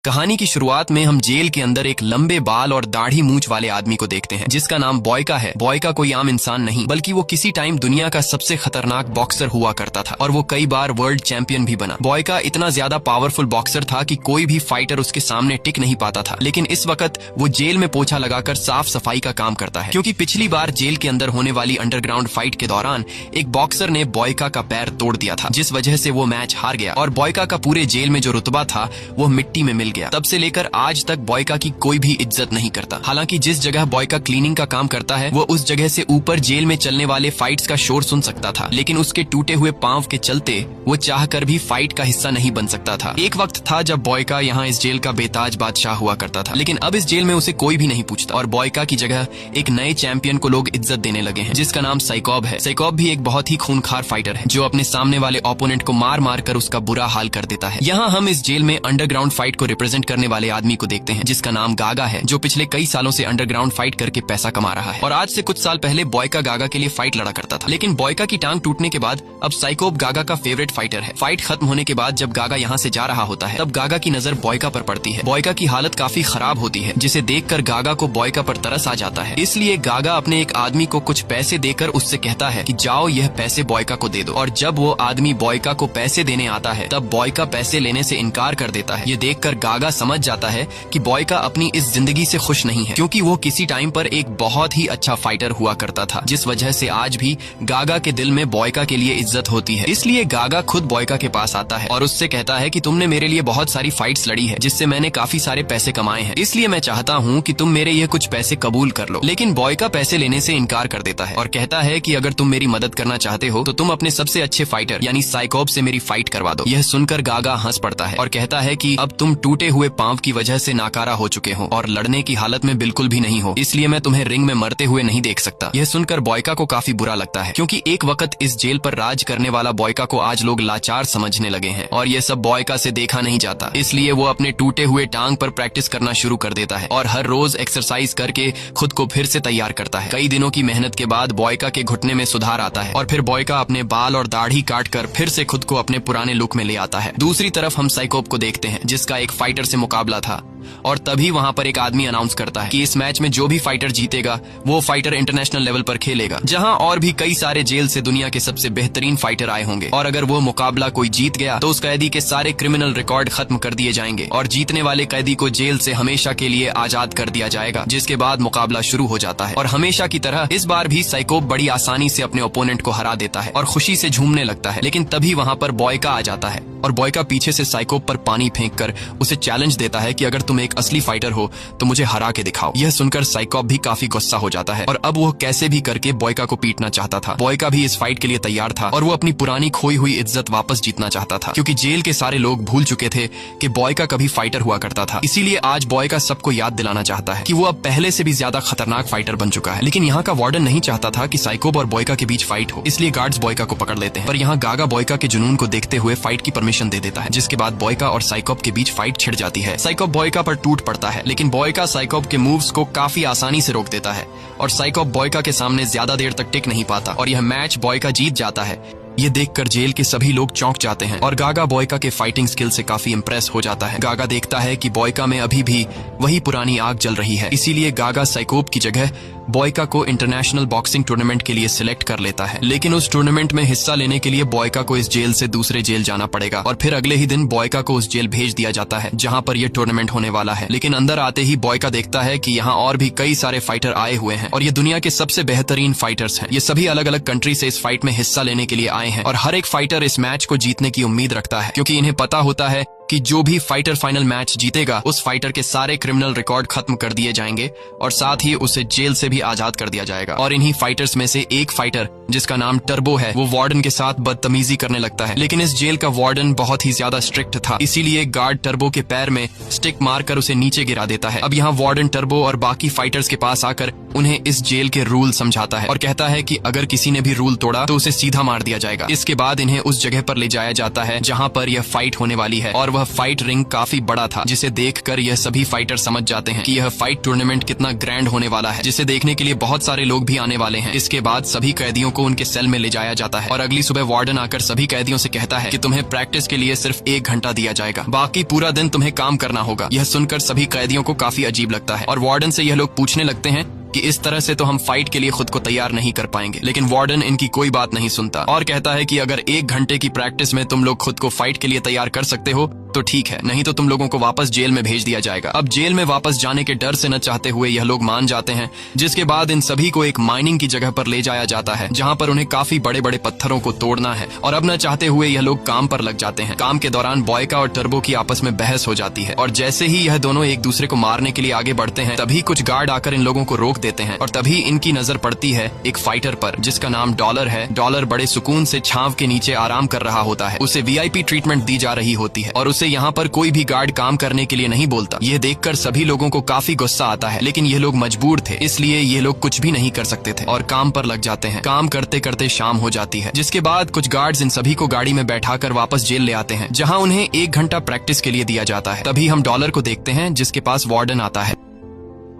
कहानी की शुरुआत में हम जेल के अंदर एक लंबे बाल और दाढ़ी मूंछ वाले आदमी को देखते हैं जिसका नाम बॉयका है। बॉयका कोई आम इंसान नहीं बल्कि वो किसी टाइम दुनिया का सबसे खतरनाक बॉक्सर हुआ करता था और वो कई बार वर्ल्ड चैंपियन भी बना। बॉयका इतना ज्यादा पावरफुल बॉक्सर था कि कोई भी फाइटर उसके सामने टिक नहीं पाता था, लेकिन इस वक्त वो जेल में पोछा लगाकर साफ सफाई का काम करता है, क्योंकि पिछली बार जेल के अंदर होने वाली अंडरग्राउंड फाइट के दौरान एक बॉक्सर ने बॉयका का पैर तोड़ दिया था, जिस वजह से वो मैच हार गया और बॉयका का पूरे जेल में जो रुतबा था वो मिट्टी में मिल गया। तब से लेकर आज तक बॉयका की कोई भी इज्जत नहीं करता। हालांकि जिस जगह बॉयका क्लीनिंग का काम करता है वो उस जगह से ऊपर जेल में चलने वाले फाइट्स का शोर सुन सकता था, लेकिन उसके टूटे हुए पांव के चलते वो चाहकर भी फाइट का हिस्सा नहीं बन सकता था। एक वक्त था जब बॉयका यहाँ इस जेल का बेताज बादशाह हुआ करता था, लेकिन अब इस जेल में उसे कोई भी नहीं पूछता और बॉयका की जगह एक नए चैंपियन को लोग इज्जत देने लगे हैं जिसका नाम साइकॉब है। साइकॉब भी एक बहुत ही खूनखार फाइटर है जो अपने सामने वाले ओपोनेंट को मार मार कर उसका बुरा हाल कर देता है। यहाँ हम इस जेल में अंडरग्राउंड फाइट को रिप्रेजेंट करने वाले आदमी को देखते हैं जिसका नाम गागा है, जो पिछले कई सालों से अंडरग्राउंड फाइट करके पैसा कमा रहा है। और आज से कुछ साल पहले बॉयका गागा के लिए फाइट लड़ा करता था, लेकिन बॉयका की टांग टूटने के बाद अब साइकोब गागा का फेवरेट फाइटर है। फाइट खत्म होने के बाद जब गागा यहाँ से जा रहा होता है तब गागा की नजर बॉयका पर पड़ती है। बॉयका की हालत काफी खराब होती है, जिसे देखकर गागा को बॉयका पर तरस आ जाता है। इसलिए गागा अपने एक आदमी को कुछ पैसे देकर उससे कहता है कि जाओ यह पैसे बॉयका को दे दो। और जब वो आदमी बॉयका को पैसे देने आता है तब बॉयका पैसे लेने से इनकार कर देता है। ये देखकर गागा समझ जाता है कि बॉयका अपनी इस जिंदगी से खुश नहीं है, क्योंकि वो किसी टाइम पर एक बहुत ही अच्छा फाइटर हुआ करता था, जिस वजह से आज भी गागा के दिल में बॉयका के लिए इज्जत होती है। इसलिए गागा खुद बॉयका के पास आता है और उससे कहता है कि तुमने मेरे लिए बहुत सारी फाइट्स लड़ी है जिससे मैंने काफी सारे पैसे कमाए हैं, इसलिए मैं चाहता हूँ कि तुम मेरे ये कुछ पैसे कबूल कर लो। लेकिन बॉयका पैसे लेने से इनकार कर देता है और कहता है कि अगर तुम मेरी मदद करना चाहते हो तो तुम अपने सबसे अच्छे फाइटर यानी साइकॉब से मेरी फाइट करवा दो। यह सुनकर गागा हंस पड़ता है और कहता है कि अब तुम टूटे हुए पांव की वजह से नाकारा हो चुके हो और लड़ने की हालत में बिल्कुल भी नहीं हो, इसलिए मैं तुम्हें रिंग में मरते हुए नहीं देख सकता। यह सुनकर बॉयका को काफी बुरा लगता है, क्योंकि एक वक्त इस जेल पर राज करने वाला बॉयका को आज लोग लाचार समझने लगे हैं और ये सब बॉयका से देखा नहीं जाता। इसलिए वो अपने टूटे हुए टांग पर प्रैक्टिस करना शुरू कर देता है और हर रोज एक्सरसाइज करके खुद को फिर से तैयार करता है। कई दिनों की मेहनत के बाद बॉयका के घुटने में सुधार आता है और फिर बॉयका अपने बाल और दाढ़ी काट कर फिर से खुद को अपने पुराने लुक में ले आता है। दूसरी तरफ हम साइकोब को देखते हैं जिसका एक फाइटर से मुकाबला था और तभी वहां पर एक आदमी अनाउंस करता है कि इस मैच में जो भी फाइटर जीतेगा वो फाइटर इंटरनेशनल लेवल पर खेलेगा, जहां और भी कई सारे जेल से दुनिया के सबसे बेहतरीन फाइटर आए होंगे और अगर वो मुकाबला कोई जीत गया तो उस कैदी के सारे क्रिमिनल रिकॉर्ड खत्म कर दिए जाएंगे और जीतने वाले कैदी को जेल से हमेशा के लिए आजाद कर दिया जाएगा, जिसके बाद मुकाबला शुरू हो जाता है। और हमेशा की तरह इस बार भी साइकोब बड़ी आसानी से अपने ओपोनेंट को हरा देता है और खुशी से झूमने लगता है, लेकिन तभी वहां पर बॉयका आ जाता है और बॉयका पीछे से साइकोब पर पानी फेंककर उसे चैलेंज देता है कि अगर तुम एक असली फाइटर हो तो मुझे हरा के दिखाओ। यह सुनकर साइकोब भी काफी गुस्सा हो जाता है और अब वो कैसे भी करके बॉयका को पीटना चाहता था। बॉयका भी इस फाइट के लिए तैयार था और वो अपनी पुरानी खोई हुई इज्जत वापस जीतना चाहता था, क्योंकि जेल के सारे लोग भूल चुके थे कि बॉयका कभी फाइटर हुआ करता था। इसीलिए आज बॉयका सबको याद दिलाना चाहता है कि वो अब पहले से भी ज्यादा खतरनाक फाइटर बन चुका है। लेकिन यहाँ का वार्डन नहीं चाहता था कि साइकोब और बॉयका के बीच फाइट हो, इसलिए गार्ड्स बॉयका को पकड़ लेते हैं। पर यहाँ गागा बॉयका के जुनून को देखते हुए फाइट की परमिशन दे देता है, जिसके बाद बॉयका और साइकोब के बीच फाइट छिड़ जाती है। साइकोब बॉयका पर टूट पड़ता है, लेकिन बॉयका साइकोब के मूव्स को काफी आसानी से रोक देता है और साइकोब बॉयका के सामने ज्यादा देर तक टिक नहीं पाता और यह मैच बॉयका जीत जाता है। ये देखकर जेल के सभी लोग चौंक जाते हैं और गागा बॉयका के फाइटिंग स्किल से काफी इम्प्रेस हो जाता है। गागा देखता है कि बॉयका में अभी भी वही पुरानी आग जल रही है, इसीलिए गागा साइकोब की जगह बॉयका को इंटरनेशनल बॉक्सिंग टूर्नामेंट के लिए सिलेक्ट कर लेता है। लेकिन उस टूर्नामेंट में हिस्सा लेने के लिए बॉयका को इस जेल से दूसरे जेल जाना पड़ेगा और फिर अगले ही दिन बॉयका को उस जेल भेज दिया जाता है जहां पर यह टूर्नामेंट होने वाला है। लेकिन अंदर आते ही बॉयका देखता है कि यहाँ और भी कई सारे फाइटर आए हुए हैं और ये दुनिया के सबसे बेहतरीन फाइटर्स हैं। ये सभी अलग अलग कंट्री से इस फाइट में हिस्सा लेने के लिए आए हैं और हर एक फाइटर इस मैच को जीतने की उम्मीद रखता है, क्योंकि इन्हें पता होता है कि जो भी फाइटर फाइनल मैच जीतेगा उस फाइटर के सारे क्रिमिनल रिकॉर्ड खत्म कर दिए जाएंगे और साथ ही उसे जेल से भी आजाद कर दिया जाएगा। और इन्हीं फाइटर्स में से एक फाइटर जिसका नाम टर्बो है वो वार्डन के साथ बदतमीजी करने लगता है, लेकिन इस जेल का वार्डन बहुत ही ज्यादा स्ट्रिक्ट था, इसीलिए गार्ड टर्बो के पैर में स्टिक मारकर उसे नीचे गिरा देता है। अब यहाँ वार्डन टर्बो और बाकी फाइटर्स के पास आकर उन्हें इस जेल के रूल समझाता है और कहता है कि अगर किसी ने भी रूल तोड़ा तो उसे सीधा मार दिया जाएगा। इसके बाद इन्हें उस जगह पर ले जाया जाता है जहाँ पर यह फाइट होने वाली है और वह फाइट रिंग काफी बड़ा था, जिसे देखकर यह सभी फाइटर समझ जाते हैं कि यह फाइट टूर्नामेंट कितना ग्रैंड होने वाला है, जिसे देखने के लिए बहुत सारे लोग भी आने वाले हैं। इसके बाद सभी कैदियों को उनके सेल में ले जाया जाता है और अगली सुबह वार्डन आकर सभी कैदियों से कहता है कि तुम्हें प्रैक्टिस के लिए सिर्फ 1 घंटा दिया जाएगा, बाकी पूरा दिन तुम्हें काम करना होगा। यह सुनकर सभी कैदियों को काफी अजीब लगता है और वार्डन से यह लोग पूछने लगते हैं कि इस तरह से तो हम फाइट के लिए खुद को तैयार नहीं कर पाएंगे। लेकिन वार्डन इनकी कोई बात नहीं सुनता और कहता है कि अगर 1 घंटे की प्रैक्टिस में तुम लोग खुद को फाइट के लिए तैयार कर सकते हो तो ठीक है, नहीं तो तुम लोगों को वापस जेल में भेज दिया जाएगा। अब जेल में वापस जाने के डर से न चाहते हुए यह लोग मान जाते हैं, जिसके बाद इन सभी को एक माइनिंग की जगह पर ले जाया जाता है जहां पर उन्हें काफी बड़े बड़े पत्थरों को तोड़ना है और अब न चाहते हुए यह लोग काम पर लग जाते हैं। काम के दौरान बॉयका और टर्बो की आपस में बहस हो जाती है और जैसे ही यह दोनों एक दूसरे को मारने के लिए आगे बढ़ते हैं तभी कुछ गार्ड आकर इन लोगों को रोक देते हैं और तभी इनकी नजर पड़ती है एक फाइटर पर जिसका नाम डॉलर है। डॉलर बड़े सुकून से छांव के नीचे आराम कर रहा होता है। उसे वीआईपी ट्रीटमेंट दी जा रही होती है और उसे यहाँ पर कोई भी गार्ड काम करने के लिए नहीं बोलता। यह देखकर सभी लोगों को काफी गुस्सा आता है, लेकिन ये लोग मजबूर थे, इसलिए ये लोग कुछ भी नहीं कर सकते थे और काम पर लग जाते हैं। काम करते करते शाम हो जाती है, जिसके बाद कुछ गार्ड्स इन सभी को गाड़ी में बैठाकर वापस जेल ले आते हैं जहां उन्हें 1 घंटा प्रैक्टिस के लिए दिया जाता है। तभी हम डॉलर को देखते हैं जिसके पास वार्डन आता है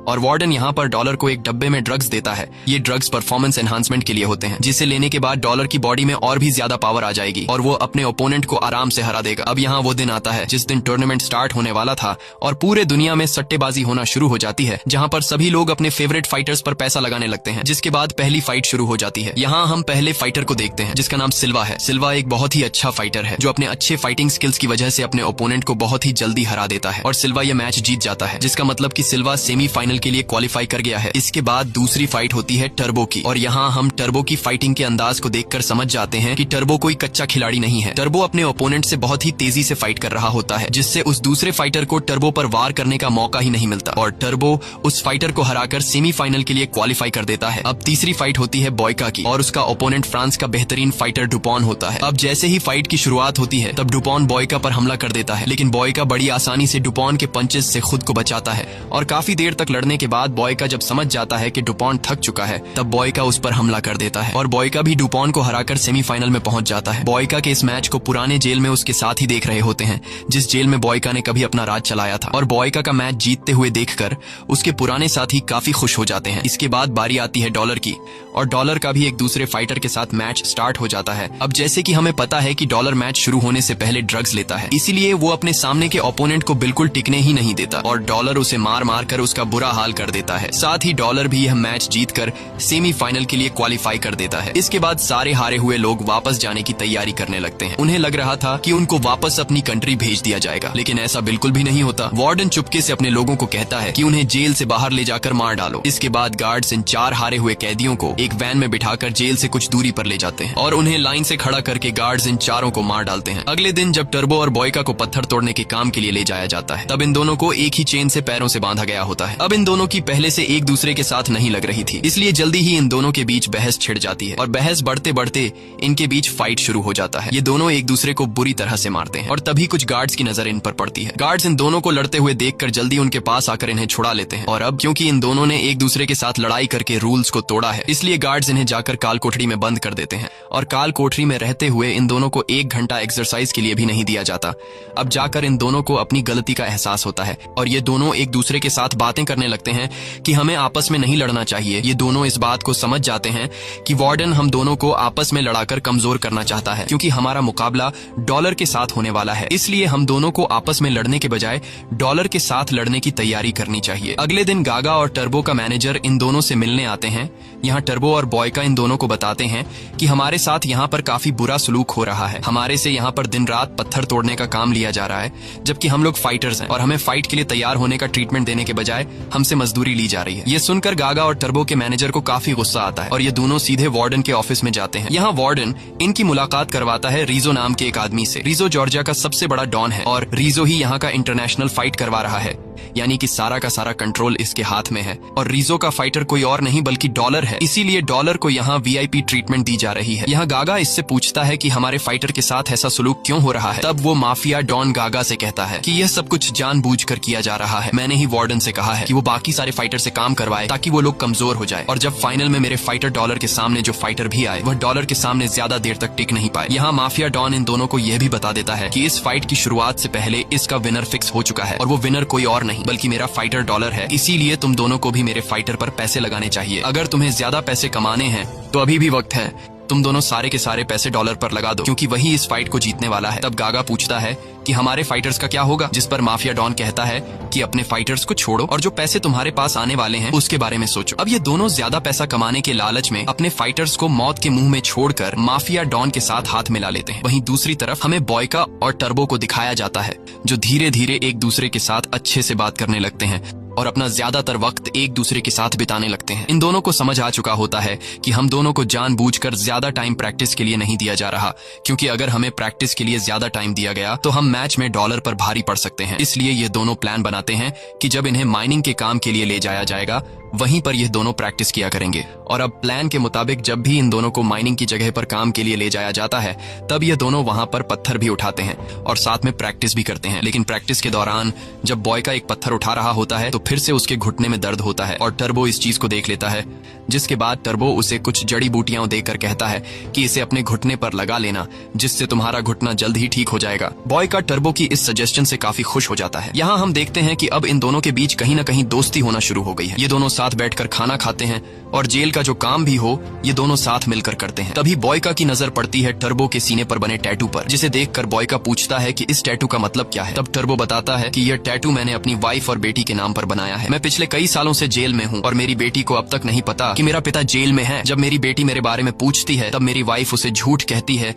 और वार्डन यहाँ पर डॉलर को एक डब्बे में ड्रग्स देता है। ये ड्रग्स परफॉर्मेंस एनहांसमेंट के लिए होते हैं, जिसे लेने के बाद डॉलर की बॉडी में और भी ज्यादा पावर आ जाएगी और वो अपने ओपोनेंट को आराम से हरा देगा। अब यहाँ वो दिन आता है जिस दिन टूर्नामेंट स्टार्ट होने वाला था और पूरे दुनिया में सट्टेबाजी होना शुरू हो जाती है, जहाँ पर सभी लोग अपने फेवरेट फाइटर्स पर पैसा लगाने लगते हैं। जिसके बाद पहली फाइट शुरू हो जाती है। यहाँ हम पहले फाइटर को देखते हैं जिसका नाम सिल्वा है। सिल्वा एक बहुत ही अच्छा फाइटर है जो अपने अच्छे फाइटिंग स्किल्स की वजह से अपने ओपोनेंट को बहुत ही जल्दी हरा देता है और सिल्वा यह मैच जीत जाता है, जिसका मतलब कि सिल्वा सेमीफाइनल के लिए क्वालिफाई गया है। इसके बाद दूसरी फाइट होती है टर्बो की और यहाँ हम टर्बो की फाइटिंग के अंदाज को देखकर समझ जाते हैं कि टर्बो कोई कच्चा खिलाड़ी नहीं है। टर्बो अपने ओपोनेंट से बहुत ही तेजी से फाइट कर रहा होता है, जिससे उस दूसरे फाइटर को टर्बो पर वार करने का मौका ही नहीं मिलता और टर्बो उस फाइटर को हराकर सेमीफाइनल के लिए क्वालिफाई कर देता है। अब तीसरी फाइट होती है बॉयका की और उसका ओपोनेंट फ्रांस का बेहतरीन फाइटर डुपॉन होता है। अब जैसे ही फाइट की शुरुआत होती है तब डुपॉन बॉयका पर हमला कर देता है, लेकिन बॉयका बड़ी आसानी से डुपॉन के पंचेस से खुद को बचाता है और काफी देर तक लड़ने के बाद बॉयका जब समझ जाता है कि डुपॉन थक चुका है तब बॉयका उस पर हमला कर देता है और बॉयका भी डुपॉन को हराकर सेमीफाइनल में पहुंच जाता है। बॉयका के इस मैच को पुराने जेल में उसके साथ ही देख रहे होते हैं जिस जेल में बॉयका ने कभी अपना राज चलाया था और बॉयका का मैच जीतते हुए देखकर उसके पुराने साथी काफी खुश हो जाते हैं। इसके बाद बारी आती है डॉलर की और डॉलर का भी एक दूसरे फाइटर के साथ मैच स्टार्ट हो जाता है। अब जैसे कि हमें पता है कि डॉलर मैच शुरू होने से पहले ड्रग्स लेता है, इसीलिए वो अपने सामने के ओपोनेंट को बिल्कुल टिकने ही नहीं देता और डॉलर उसे मार मार कर उसका बुरा हाल कर देता है। साथ ही डॉलर भी यह मैच जीतकर सेमीफाइनल के लिए क्वालिफाई कर देता है। इसके बाद सारे हारे हुए लोग वापस जाने की तैयारी करने लगते हैं। उन्हें लग रहा था कि उनको वापस अपनी कंट्री भेज दिया जाएगा, लेकिन ऐसा बिल्कुल भी नहीं होता। वार्डन चुपके से अपने लोगों को कहता है कि उन्हें जेल से बाहर ले जाकर मार डालो। इसके बाद गार्ड्स इन 4 हारे हुए कैदियों को एक वैन में बिठाकर जेल से कुछ दूरी पर ले जाते हैं और उन्हें लाइन से खड़ा करके गार्ड्स इन चारों को मार डालते हैं। अगले दिन जब टर्बो और बॉयका को पत्थर तोड़ने के काम के लिए ले जाया जाता है तब इन दोनों को एक ही चेन से पैरों से बांधा गया होता है। अब इन दोनों की पहले से एक दूसरे के साथ नहीं लग रही थी, इसलिए जल्दी ही इन दोनों के बीच बहस छिड़ जाती है और बहस बढ़ते बढ़ते इनके बीच फाइट शुरू हो जाता है। ये दोनों एक दूसरे को बुरी तरह से मारते हैं और तभी कुछ गार्ड्स की नजर इन पर पड़ती है। गार्ड्स इन दोनों को लड़ते हुए देखकर जल्दी उनके पास आकर इन्हें छुड़ा लेते हैं और अब क्योंकि इन दोनों ने एक दूसरे के साथ लड़ाई करके रूल्स को तोड़ा है, इसलिए गार्ड्स इन्हें जाकर काल कोठरी में बंद कर देते हैं और काल कोठरी में रहते हुए इन दोनों को 1 घंटा एक्सरसाइज के लिए भी नहीं दिया जाता। अब जाकर इन दोनों को अपनी गलती का एहसास होता है और ये दोनों एक दूसरे के साथ बातें करने लगते हैं कि हमें आपस में नहीं लड़ना चाहिए। ये दोनों इस बात को समझ जाते हैं कि वार्डन हम दोनों को आपस में लड़ाकर कमजोर करना चाहता है, क्योंकि हमारा मुकाबला डॉलर के साथ होने वाला है। इसलिए हम दोनों को आपस में लड़ने के बजाय डॉलर के साथ लड़ने की तैयारी करनी चाहिए। अगले दिन गागा और टर्बो का मैनेजर इन दोनों से मिलने आते हैं। यहाँ टर्बो और बॉयका इन दोनों को बताते हैं कि हमारे साथ यहाँ पर काफी बुरा सलूक हो रहा है। हमारे से यहाँ पर दिन रात पत्थर तोड़ने का काम लिया जा रहा है, जबकि हम लोग फाइटर्स हैं और हमें फाइट के लिए तैयार होने का ट्रीटमेंट देने के बजाय हमसे मजदूरी ली जा रही है। ये सुनकर गागा और टर्बो के मैनेजर को काफी गुस्सा आता है और ये दोनों सीधे वार्डन के ऑफिस में जाते हैं। यहाँ वार्डन इनकी मुलाकात करवाता है रीजो नाम के एक आदमी से। रीजो जॉर्जिया का सबसे बड़ा डॉन है और रीजो ही यहाँ का इंटरनेशनल फाइट करवा रहा है, यानी कि सारा का सारा कंट्रोल इसके हाथ में है और रीजो का फाइटर कोई और नहीं बल्कि डॉलर है, इसीलिए डॉलर को यहाँ वीआईपी ट्रीटमेंट दी जा रही है। यहाँ गागा इससे पूछता है कि हमारे फाइटर के साथ ऐसा सलूक क्यों हो रहा है। तब वो माफिया डॉन गागा से कहता है कि यह सब कुछ जानबूझकर किया जा रहा है। मैंने ही वार्डन से कहा है कि वो बाकी सारे फाइटर से काम करवाए ताकि वो लोग कमजोर हो जाए। और जब फाइनल में मेरे फाइटर डॉलर के सामने जो फाइटर भी आए, वह डॉलर के सामने ज्यादा देर तक टिक नहीं पाए। यहाँ माफिया डॉन इन दोनों को यह भी बता देता है कि इस फाइट की शुरुआत से पहले इसका विनर फिक्स हो चुका है और वो विनर कोई और नहीं बल्कि मेरा फाइटर डॉलर है। इसीलिए तुम दोनों को भी मेरे फाइटर पर पैसे लगाने चाहिए। अगर तुम्हें ज्यादा पैसे कमाने हैं तो अभी भी वक्त है, तुम दोनों सारे के सारे पैसे डॉलर पर लगा दो, क्योंकि वही इस फाइट को जीतने वाला है। तब गागा पूछता है कि हमारे फाइटर्स का क्या होगा, जिस पर माफिया डॉन कहता है कि अपने फाइटर्स को छोड़ो और जो पैसे तुम्हारे पास आने वाले हैं उसके बारे में सोचो। अब ये दोनों ज्यादा पैसा कमाने के लालच में अपने फाइटर्स को मौत के मुंह में छोड़कर माफिया डॉन के साथ हाथ मिला लेते हैं। वहीं दूसरी तरफ हमें बॉयका और टर्बो को दिखाया जाता है जो धीरे धीरे एक दूसरे के साथ अच्छे से बात करने लगते हैं और अपना ज्यादातर वक्त एक दूसरे के साथ बिताने लगते हैं। इन दोनों को समझ आ चुका होता है कि हम दोनों को जानबूझकर ज्यादा टाइम प्रैक्टिस के लिए नहीं दिया जा रहा, क्योंकि अगर हमें प्रैक्टिस के लिए ज्यादा टाइम दिया गया तो हम मैच में डॉलर पर भारी पड़ सकते हैं। इसलिए ये दोनों प्लान बनाते हैं कि जब इन्हें माइनिंग के काम के लिए ले जाया जाएगा वहीं पर ये दोनों प्रैक्टिस किया करेंगे। और अब प्लान के मुताबिक जब भी इन दोनों को माइनिंग की जगह पर काम के लिए ले जाया जाता है तब ये दोनों वहां पर पत्थर भी उठाते हैं और साथ में प्रैक्टिस भी करते हैं। लेकिन प्रैक्टिस के दौरान जब बॉय का एक पत्थर उठा रहा होता है तो फिर से उसके घुटने में दर्द होता है और टर्बो इस चीज को देख लेता है, जिसके बाद टर्बो उसे कुछ जड़ी बूटियां देकर कहता है कि इसे अपने घुटने पर लगा लेना, जिससे तुम्हारा घुटना जल्द ही ठीक हो जाएगा। बॉय का टर्बो की इस सजेशन से काफी खुश हो जाता है। यहाँ हम देखते हैं कि अब इन दोनों के बीच कहीं न कहीं दोस्ती होना शुरू हो गई है। ये दोनों साथ बैठकर खाना खाते हैं और जेल का जो काम भी हो ये दोनों साथ मिलकर करते हैं। तभी बॉयका की नजर पड़ती है टर्बो के सीने पर बने टैटू पर, जिसे देखकर बॉयका पूछता है कि इस टैटू का मतलब क्या है। तब टर्बो बताता है कि यह टैटू मैंने अपनी वाइफ और बेटी के नाम पर बनाया है। मैं पिछले कई सालों से जेल में हूँ और मेरी बेटी को अब तक नहीं पता कि मेरा पिता जेल में है। जब मेरी बेटी मेरे बारे में पूछती है तब मेरी वाइफ उसे झूठ कहती है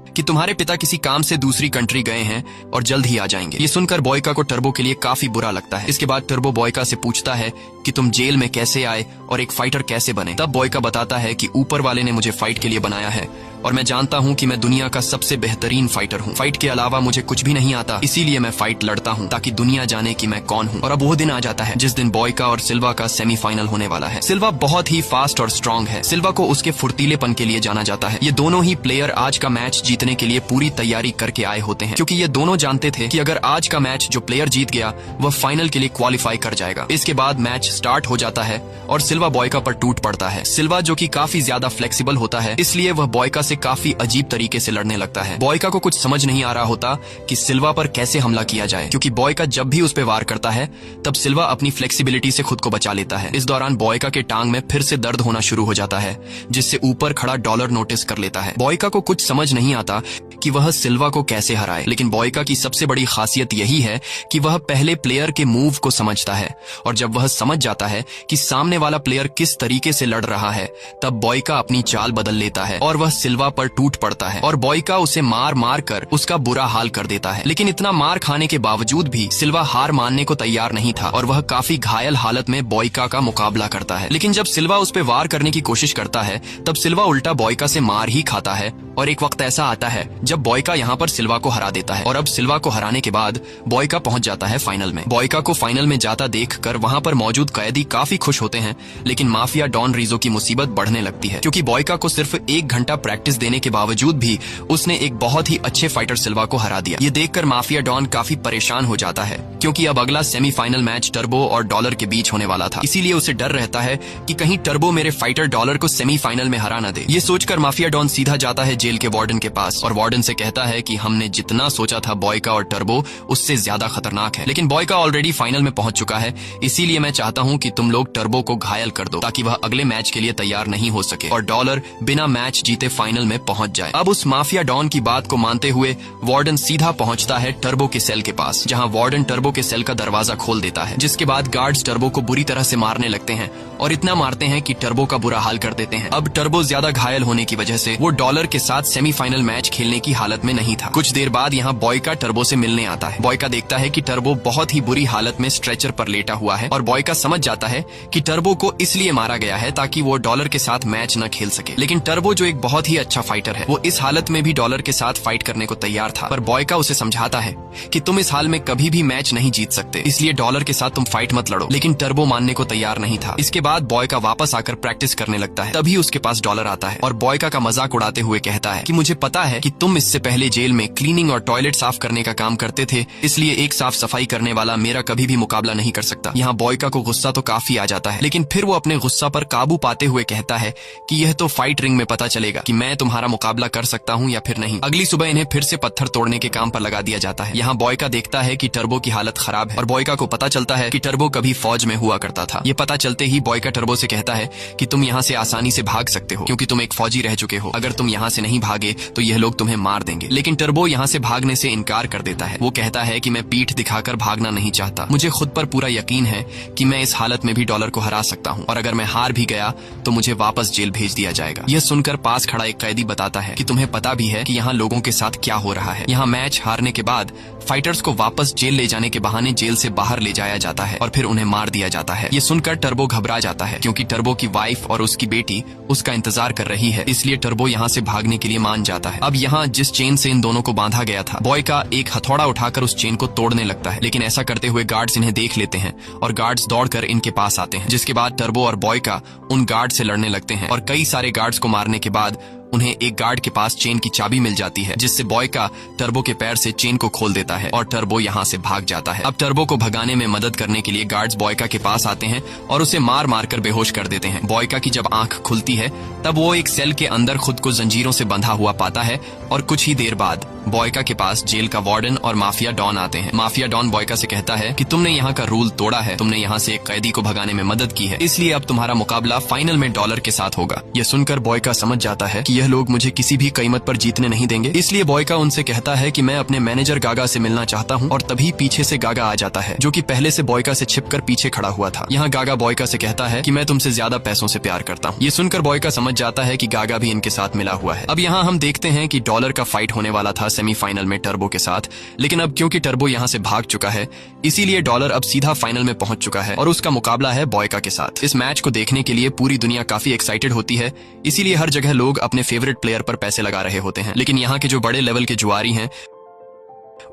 कि तुम्हारे पिता किसी काम से दूसरी कंट्री गए हैं और जल्द ही आ जाएंगे। ये सुनकर बॉयका को टर्बो के लिए काफी बुरा लगता है। इसके बाद टर्बो बॉयका से पूछता है कि तुम जेल में कैसे आए और एक फाइटर कैसे बने। तब बॉयका बताता है कि ऊपर वाले ने मुझे फाइट के लिए बनाया है और मैं जानता हूँ कि मैं दुनिया का सबसे बेहतरीन फाइटर हूँ। फाइट के अलावा मुझे कुछ भी नहीं आता, इसीलिए मैं फाइट लड़ता हूँ ताकि दुनिया जाने कि मैं कौन हूँ। और अब वो दिन आ जाता है जिस दिन बॉयका और सिल्वा का सेमीफाइनल होने वाला है। सिल्वा बहुत ही फास्ट और स्ट्रांग है। सिल्वा को उसके फुर्तीलेपन के लिए जाना जाता है। ये दोनों ही प्लेयर आज का मैच जीतने के लिए पूरी तैयारी करके आए होते हैं, क्योंकि ये दोनों जानते थे कि अगर आज का मैच जो प्लेयर जीत गया वह फाइनल के लिए क्वालिफाई कर जाएगा। इसके बाद मैच स्टार्ट हो जाता है और सिल्वा बॉयका पर टूट पड़ता है। सिल्वा जो कि काफी ज्यादा फ्लेक्सिबल होता है, इसलिए वह बॉयका से काफी अजीब तरीके से लड़ने लगता है। बॉयका को कुछ समझ नहीं आ रहा होता कि सिल्वा पर कैसे हमला किया जाए, क्योंकि बॉयका जब भी उस पर वार करता है तब सिल्वा अपनी फ्लेक्सिबिलिटी से खुद को बचा लेता है। इस दौरान बॉयका के टांग में फिर से दर्द होना शुरू हो जाता है, जिससे ऊपर खड़ा डॉलर नोटिस कर लेता है। बॉयका को कुछ समझ नहीं आता कि वह सिल्वा को कैसे हराए, लेकिन बॉयका की सबसे बड़ी खासियत यही है कि वह पहले प्लेयर के मूव को समझता है और जब वह समझ जाता है कि सामने वाला प्लेयर किस तरीके से लड़ रहा है तब बॉयका अपनी चाल बदल लेता है और वह सिल्वा पर टूट पड़ता है और बॉयका उसे मार मार कर उसका बुरा हाल कर देता है। लेकिन इतना मार खाने के बावजूद भी सिल्वा हार मानने को तैयार नहीं था और वह काफी घायल हालत में बॉयका का मुकाबला करता है। लेकिन जब सिल्वा उस पर वार करने की कोशिश करता है तब सिल्वा उल्टा बॉयका से मार ही खाता है और एक वक्त ऐसा आता है जब बॉयका यहाँ पर सिल्वा को हरा देता है। और अब सिल्वा को हराने के बाद बॉयका पहुंच जाता है फाइनल में। बॉयका को फाइनल में जाता देखकर वहां पर मौजूद कैदी काफी खुश होते हैं, लेकिन माफिया डॉन रीजो की मुसीबत बढ़ने लगती है, क्योंकि बॉयका को सिर्फ 1 घंटा प्रैक्टिस देने के बावजूद भी उसने एक बहुत ही अच्छे फाइटर सिल्वा को हरा दिया। ये देखकर माफिया डॉन काफी परेशान हो जाता है, क्योंकि अब अगला सेमीफाइनल मैच टर्बो और डॉलर के बीच होने वाला था। इसीलिए उसे डर रहता है कि कहीं टर्बो मेरे फाइटर डॉलर को सेमीफाइनल में हरा न दे। ये सोचकर माफिया डॉन सीधा जाता है जेल के वार्डन के पास और वार्डन से कहता है कि हमने जितना सोचा था बॉयका और टर्बो उससे ज्यादा खतरनाक है, लेकिन बॉयका ऑलरेडी फाइनल में पहुंच चुका है, इसीलिए मैं चाहता हूं कि तुम लोग टर्बो को घायल कर दो ताकि वह अगले मैच के लिए तैयार नहीं हो सके और डॉलर बिना मैच जीते फाइनल में पहुंच जाए। अब उस माफिया डॉन की बात को मानते हुए वार्डन सीधा पहुंचता है टर्बो के सेल के पास, जहां वार्डन टर्बो के सेल का दरवाजा खोल देता है, जिसके बाद गार्ड्स टर्बो को बुरी तरह से मारने लगते हैं और इतना मारते हैं कि टर्बो का बुरा हाल कर देते हैं। अब टर्बो ज्यादा घायल होने की वजह से वो डॉलर के साथ सेमीफाइनल मैच खेलने की हालत में नहीं था। कुछ देर बाद यहाँ बॉयका टर्बो से मिलने आता है। बॉयका देखता है कि टर्बो बहुत ही बुरी हालत में स्ट्रेचर पर लेटा हुआ है और बॉयका समझ जाता है कि टर्बो को इसलिए मारा गया है ताकि वो डॉलर के साथ मैच न खेल सके। लेकिन टर्बो जो एक बहुत ही अच्छा फाइटर है। वो इस हालत में भी डॉलर के साथ फाइट करने को तैयार था, पर बॉयका उसे समझाता है कि तुम इस हाल में कभी भी मैच नहीं जीत सकते, इसलिए डॉलर के साथ तुम फाइट मत लड़ो। लेकिन टर्बो मानने को तैयार नहीं था। इसके बाद बॉयका वापस आकर प्रैक्टिस करने लगता है। तभी उसके पास डॉलर आता है और बॉयका का मजाक उड़ाते हुए कहता है कि मुझे पता है कि तुम इससे पहले जेल में क्लीनिंग और टॉयलेट साफ करने का काम करते थे, इसलिए एक साफ सफाई करने वाला मेरा कभी भी मुकाबला नहीं कर सकता। यहाँ बॉयका को गुस्सा तो काफी आ जाता है, लेकिन फिर वो अपने गुस्सा पर काबू पाते हुए कहता है कि यह तो फाइट रिंग में पता चलेगा कि मैं तुम्हारा मुकाबला कर सकता हूँ या फिर नहीं। अगली सुबह इन्हें फिर से पत्थर तोड़ने के काम पर लगा दिया जाता है। यहाँ बॉयका देखता है कि टर्बो की हालत खराब है और बॉयका को पता चलता है कि टर्बो कभी फौज में हुआ करता था। ये पता चलते ही बॉयका टर्बो से कहता है कि तुम यहाँ से आसानी से भाग सकते हो क्योंकि तुम एक फौजी रह चुके हो। अगर तुम यहाँ से नहीं भागे तो यह लोग तुम्हें मार देंगे। लेकिन टर्बो यहाँ से भागने से इनकार कर देता है। वो कहता है कि मैं पीठ दिखाकर भागना नहीं चाहता, मुझे खुद पर पूरा यकीन है कि मैं इस हालत में भी डॉलर को हरा सकता हूँ और अगर मैं हार भी गया तो मुझे वापस जेल भेज दिया जाएगा। यह सुनकर पास खड़ा एक कैदी बताता है कि तुम्हें पता भी है कि यहाँ लोगों के साथ क्या हो रहा है। यहाँ मैच हारने के बाद फाइटर्स को वापस जेल ले जाने के बहाने जेल से बाहर ले जाया जाता है और फिर उन्हें मार दिया जाता है। ये सुनकर टर्बो घबरा जाता है क्योंकि टर्बो की वाइफ और उसकी बेटी उसका इंतजार कर रही है, इसलिए टर्बो यहाँ से भागने के लिए मान जाता है। अब यहाँ जिस चेन से इन दोनों को बांधा गया था, बॉयका एक हथौड़ा उठाकर उस चेन को तोड़ने लगता है, लेकिन ऐसा करते हुए गार्ड्स इन्हें देख लेते हैं और गार्ड्स दौड़कर इनके पास आते हैं, जिसके बाद टर्बो और बॉयका उन गार्ड से लड़ने लगते हैं और कई सारे गार्ड्स को मारने के बाद उन्हें एक गार्ड के पास चेन की चाबी मिल जाती है, जिससे बॉयका टर्बो के पैर से चेन को खोल देता है और टर्बो यहाँ से भाग जाता है। अब टर्बो को भगाने में मदद करने के लिए गार्ड्स बॉयका के पास आते हैं और उसे मार मार कर बेहोश कर देते हैं। बॉयका की जब आंख खुलती है तब वो एक सेल के अंदर खुद को जंजीरों से बंधा हुआ पाता है और कुछ ही देर बाद बॉयका के पास जेल का वार्डन और माफिया डॉन आते हैं। माफिया डॉन बॉयका से कहता है कि तुमने यहाँ का रूल तोड़ा है, तुमने यहाँ से एक कैदी को भगाने में मदद की है, इसलिए अब तुम्हारा मुकाबला फाइनल में डॉलर के साथ होगा। यह सुनकर बॉयका समझ जाता है कि यह लोग मुझे किसी भी कीमत पर जीतने नहीं देंगे, इसलिए बॉयका उनसे कहता है कि मैं अपने मैनेजर गागा से मिलना चाहता हूँ और तभी पीछे से गागा आ जाता है, जो कि पहले से बॉयका से छिपकर पीछे खड़ा हुआ था। यहाँ गागा बॉयका से कहता है कि मैं तुमसे ज्यादा पैसों से प्यार करता हूँ। ये सुनकर बॉयका समझ जाता है कि गागा भी इनके साथ मिला हुआ है। अब यहाँ हम देखते हैं कि डॉलर का फाइट होने वाला था सेमीफाइनल में टर्बो के साथ, लेकिन अब क्योंकि टर्बो यहाँ से भाग चुका है इसीलिए डॉलर अब सीधा फाइनल में पहुंच चुका है और उसका मुकाबला है बॉयका के साथ। इस मैच को देखने के लिए पूरी दुनिया काफी एक्साइटेड होती है, इसीलिए हर जगह लोग अपने फेवरेट प्लेयर पर पैसे लगा रहे होते हैं। लेकिन यहाँ के जो बड़े लेवल के जुआरी हैं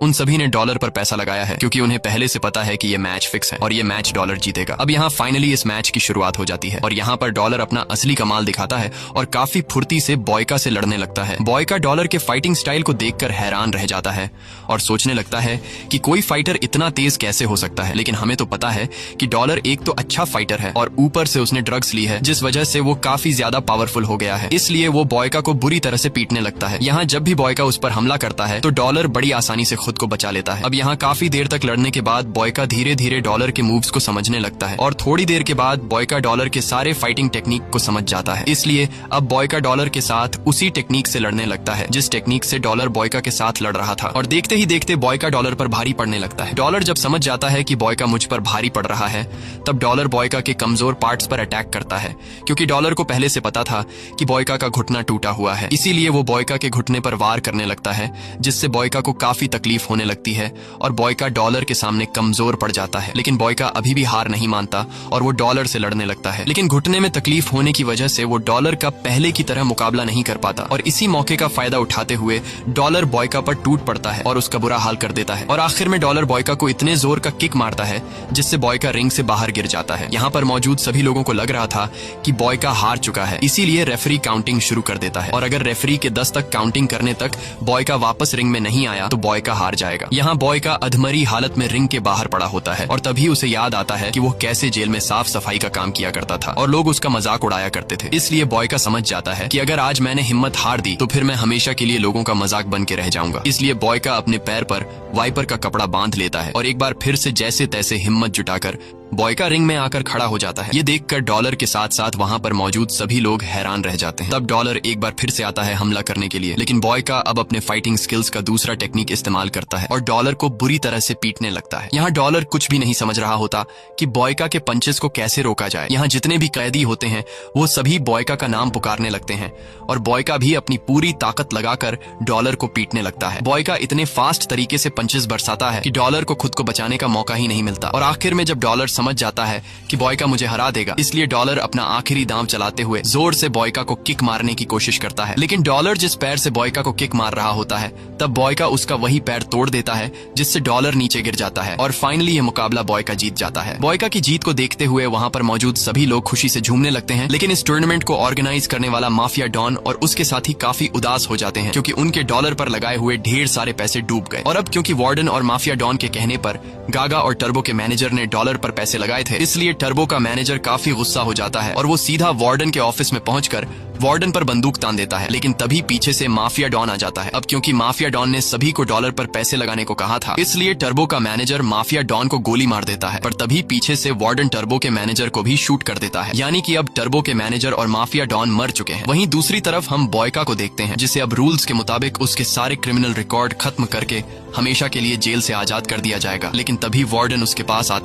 उन सभी ने डॉलर पर पैसा लगाया है क्योंकि उन्हें पहले से पता है कि ये मैच फिक्स है और ये मैच डॉलर जीतेगा। अब यहाँ फाइनली इस मैच की शुरुआत हो जाती है और यहाँ पर डॉलर अपना असली कमाल दिखाता है और काफी फुर्ती से बॉयका से लड़ने लगता है। बॉयका डॉलर के फाइटिंग स्टाइल को देखकर हैरान रह जाता है और सोचने लगता है कि कोई फाइटर इतना तेज कैसे हो सकता है। लेकिन हमें तो पता है कि डॉलर एक तो अच्छा फाइटर है और ऊपर से उसने ड्रग्स ली है, जिस वजह से वो काफी ज्यादा पावरफुल हो गया है, इसलिए वो बॉयका को बुरी तरह से पीटने लगता है। यहाँ जब भी बॉयका उस पर हमला करता है तो डॉलर बड़ी आसानी से खुद को बचा लेता है। अब यहाँ काफी देर तक लड़ने के बाद बॉयका धीरे धीरे डॉलर के मूव्स को समझने लगता है और थोड़ी देर के बाद बॉयका डॉलर के सारे फाइटिंग टेक्निक को समझ जाता है, इसलिए अब बॉयका डॉलर के साथ उसी टेक्निक से लड़ने लगता है जिस टेक्निक से डॉलर बॉयका के साथ लड़ रहा था। और देखते ही देखते बॉयका डॉलर पर भारी पड़ने लगता है। डॉलर जब समझ जाता है कि बॉयका मुझ पर भारी पड़ रहा है तब डॉलर बॉयका के कमजोर पार्ट्स पर अटैक करता है, क्योंकि डॉलर को पहले से पता था कि बॉयका का घुटना टूटा हुआ है, इसीलिए वो बॉयका के घुटने पर वार करने लगता है, जिससे बॉयका को काफी तकलीफ होने लगती है और बॉयका डॉलर के सामने कमजोर पड़ जाता है। लेकिन बॉयका अभी भी हार नहीं मानता और वो डॉलर से लड़ने लगता है, लेकिन घुटने में तकलीफ होने की वजह से वो डॉलर का पहले की तरह मुकाबला नहीं कर पाता और इसी मौके का फायदा उठाते हुए डॉलर बॉयका पर टूट पड़ता है और उसका बुरा हाल कर देता है और आखिर में डॉलर बॉयका को इतने जोर का किक मारता है जिससे बॉयका रिंग से बाहर गिर जाता है। यहाँ पर मौजूद सभी लोगों को लग रहा था कि बॉयका हार चुका है, इसीलिए रेफरी काउंटिंग शुरू कर देता है और अगर रेफरी के 10 तक काउंटिंग करने तक बॉयका वापस रिंग में नहीं आया तो बॉयका हार जाएगा। यहाँ बॉयका अधमरी हालत में रिंग के बाहर पड़ा होता है और तभी उसे याद आता है कि वो कैसे जेल में साफ सफाई का काम किया करता था और लोग उसका मजाक उड़ाया करते थे। इसलिए बॉयका समझ जाता है कि अगर आज मैंने हिम्मत हार दी तो फिर मैं हमेशा के लिए लोगों का मजाक बन के रह जाऊंगा। इसलिए बॉयका अपने पैर पर वाइपर का कपड़ा बांध लेता है और एक बार फिर से जैसे तैसे हिम्मत जुटाकर बॉयका रिंग में आकर खड़ा हो जाता है। ये देखकर डॉलर के साथ साथ वहाँ पर मौजूद सभी लोग हैरान रह जाते हैं। तब डॉलर एक बार फिर से आता है हमला करने के लिए, लेकिन बॉयका अब अपने फाइटिंग स्किल्स का दूसरा टेक्निक इस्तेमाल करता है और डॉलर को बुरी तरह से पीटने लगता है। यहाँ डॉलर कुछ भी नहीं समझ रहा होता कि बॉयका के पंचेस को कैसे रोका जाए। यहाँ जितने भी कैदी होते हैं वो सभी बॉयका का नाम पुकारने लगते हैं और बॉयका भी अपनी पूरी ताकत लगाकर डॉलर को पीटने लगता है। बॉयका इतने फास्ट तरीके से पंचेस बरसाता है कि डॉलर को खुद को बचाने का मौका ही नहीं मिलता और आखिर में जब डॉलर समझ जाता है कि बॉयका मुझे हरा देगा, इसलिए डॉलर अपना आखिरी दांव चलाते हुए जोर से बॉयका को किक मारने की कोशिश करता है। लेकिन डॉलर जिस पैर से बॉयका को किक मार रहा होता है तब बॉयका उसका वही पैर तोड़ देता है, जिससे डॉलर नीचे गिर जाता है और फाइनली ये मुकाबला बॉयका जीत जाता है। बॉयका की जीत को देखते हुए वहाँ पर मौजूद सभी लोग खुशी से झूमने लगते हैं, लेकिन इस टूर्नामेंट को ऑर्गेनाइज करने वाला माफिया डॉन और उसके साथी काफी उदास हो जाते हैं क्योंकि उनके डॉलर पर लगाए हुए ढेर सारे पैसे डूब गए। और अब क्योंकि वार्डन और माफिया डॉन के कहने पर गागा और टर्बो के मैनेजर ने डॉलर पर पैसे लगाए थे, इसलिए टर्बो का मैनेजर काफी गुस्सा हो जाता है और वो सीधा वार्डन के ऑफिस में पहुंचकर वार्डन पर बंदूक तान देता है। लेकिन तभी पीछे से माफिया डॉन आ जाता है। अब क्योंकि माफिया डॉन ने सभी को डॉलर पर पैसे लगाने को कहा था, इसलिए टर्बो का मैनेजर माफिया डॉन को गोली मार देता है, पर तभी पीछे से वार्डन टर्बो के मैनेजर को भी शूट कर देता है। यानी कि अब टर्बो के मैनेजर और माफिया डॉन मर चुके हैं। वहीं दूसरी तरफ हम बॉयका को देखते हैं, जिसे अब रूल्स के मुताबिक उसके सारे क्रिमिनल रिकॉर्ड खत्म करके हमेशा के लिए जेल से आजाद कर दिया जाएगा। लेकिन तभी वार्डन उसके पास आता